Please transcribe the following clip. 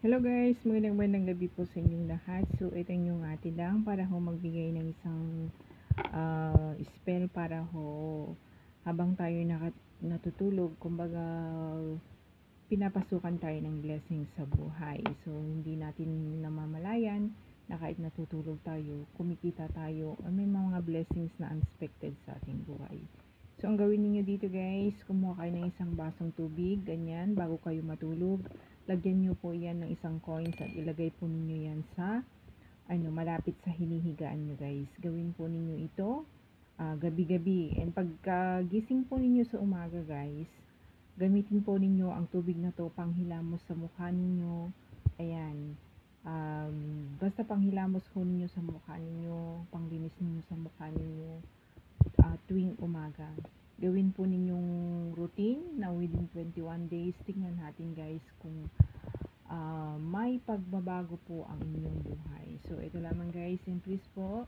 Hello guys, magandang gabi po sa inyong lahat. So ito yung atin lang para ho magbigay ng isang spell para ho habang tayo natutulog, kumbaga pinapasukan tayo ng blessing sa buhay. So hindi natin namamalayan na kahit natutulog tayo, kumikita tayo, may mga blessings na unexpected sa ating buhay. So ang gawin niyo dito guys, kumuha kayo ng isang basong tubig, ganyan, bago kayo matulog. Lagyan nyo po yan ng isang coins at ilagay po ninyo yan sa malapit sa hinihigaan nyo guys. Gawin po ninyo ito gabi-gabi. And pagkagising po ninyo sa umaga guys, gamitin po ninyo ang tubig na to panghilamos sa mukha ninyo. Ayan. Basta panghilamos po ninyo sa mukha ninyo, panglinis ninyo sa mukha ninyo tuwing umaga. Gawin po ninyong routine na within 21 days. Tingnan natin guys kung may pagbabago po ang inyong buhay. So ito lamang guys, and please po